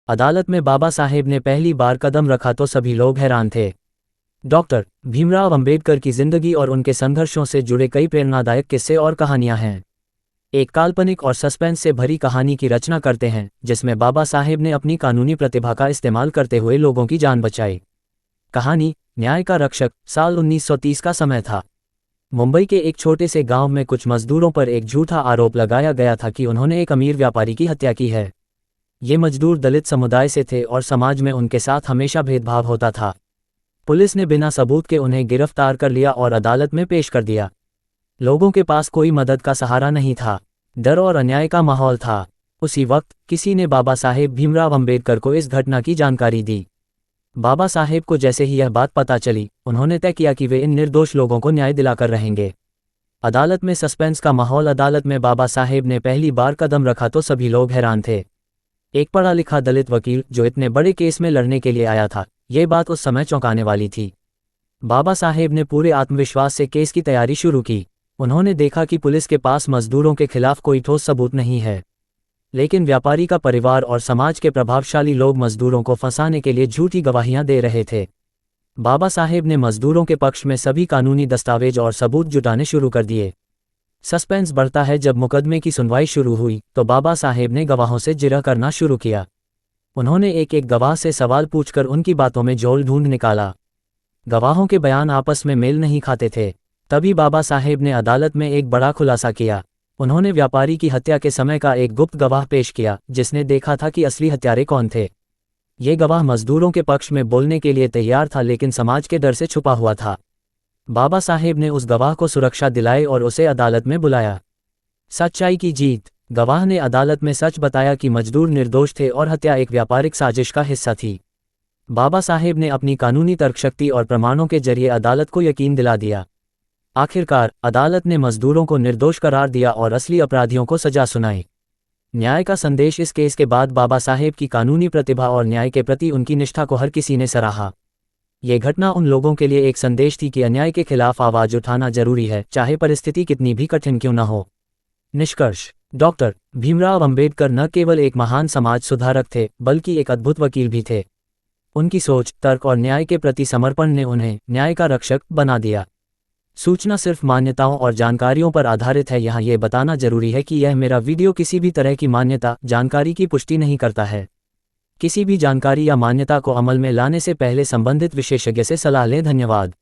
अदालत में बाबा साहेब ने पहली बार कदम रखा तो सभी लोग हैरान थे। डॉक्टर भीमराव अंबेडकर की जिंदगी और उनके संघर्षों से जुड़े कई प्रेरणादायक किस्से और कहानियां हैं। एक काल्पनिक और सस्पेंस से भरी कहानी की रचना करते हैं जिसमें बाबा साहेब ने अपनी कानूनी प्रतिभा का इस्तेमाल करते हुए लोगों की जान बचाई। कहानी न्याय का रक्षक। साल 1930 का समय था। मुंबई के एक छोटे से गांव में कुछ मजदूरों पर एक झूठा आरोप लगाया गया था कि उन्होंने एक अमीर व्यापारी की हत्या की है। ये मजदूर दलित समुदाय से थे और समाज में उनके साथ हमेशा भेदभाव होता था। पुलिस ने बिना सबूत के उन्हें गिरफ्तार कर लिया और अदालत में पेश कर दिया। लोगों के पास कोई मदद का सहारा नहीं था। डर और अन्याय का माहौल था। उसी वक्त किसी ने बाबा साहेब भीमराव अंबेडकर को इस घटना की जानकारी दी। बाबा साहेब को जैसे ही यह बात पता चली, उन्होंने तय किया कि वे इन निर्दोष लोगों को न्याय दिलाकर रहेंगे। अदालत में सस्पेंस का माहौल। अदालत में बाबा साहेब ने पहली बार कदम रखा तो सभी लोग हैरान थे। एक पढ़ा लिखा दलित वकील जो इतने बड़े केस में लड़ने के लिए आया था, ये बात उस समय चौंकाने वाली थी। बाबा साहेब ने पूरे आत्मविश्वास से केस की तैयारी शुरू की। उन्होंने देखा कि पुलिस के पास मजदूरों के खिलाफ कोई ठोस सबूत नहीं है, लेकिन व्यापारी का परिवार और समाज के प्रभावशाली लोग मजदूरों को फंसाने के लिए झूठी गवाहियां दे रहे थे। बाबा साहेब ने मजदूरों के पक्ष में सभी कानूनी दस्तावेज और सबूत जुटाने शुरू कर दिए। सस्पेंस बढ़ता है। जब मुकदमे की सुनवाई शुरू हुई तो बाबा साहेब ने गवाहों से जिरह करना शुरू किया। उन्होंने एक एक गवाह से सवाल पूछकर उनकी बातों में जोल ढूंढ निकाला। गवाहों के बयान आपस में मेल नहीं खाते थे। तभी बाबा साहेब ने अदालत में एक बड़ा खुलासा किया। उन्होंने व्यापारी की हत्या के समय का एक गुप्त गवाह पेश किया जिसने देखा था कि असली हत्यारे कौन थे। ये गवाह मजदूरों के पक्ष में बोलने के लिए तैयार था, लेकिन समाज के डर से छुपा हुआ था। बाबा साहेब ने उस गवाह को सुरक्षा दिलाई और उसे अदालत में बुलाया। सच्चाई की जीत। गवाह ने अदालत में सच बताया कि मजदूर निर्दोष थे और हत्या एक व्यापारिक साजिश का हिस्सा थी। बाबा साहेब ने अपनी कानूनी तर्कशक्ति और प्रमाणों के जरिए अदालत को यकीन दिला दिया। आखिरकार अदालत ने मजदूरों को निर्दोष करार दिया और असली अपराधियों को सजा सुनाई। न्याय का संदेश। इस केस के बाद बाबा साहेब की कानूनी प्रतिभा और न्याय के प्रति उनकी निष्ठा को हर किसी ने सराहा। ये घटना उन लोगों के लिए एक संदेश थी कि अन्याय के खिलाफ आवाज उठाना जरूरी है, चाहे परिस्थिति कितनी भी कठिन क्यों न हो। निष्कर्ष। डॉक्टर भीमराव अंबेडकर न केवल एक महान समाज सुधारक थे, बल्कि एक अद्भुत वकील भी थे। उनकी सोच, तर्क और न्याय के प्रति समर्पण ने उन्हें न्याय का रक्षक बना दिया। सूचना सिर्फ मान्यताओं और जानकारियों पर आधारित है। यहाँ ये बताना जरूरी है कि यह मेरा वीडियो किसी भी तरह की मान्यता, जानकारी की पुष्टि नहीं करता है। किसी भी जानकारी या मान्यता को अमल में लाने से पहले संबंधित विशेषज्ञ से सलाह लें। धन्यवाद।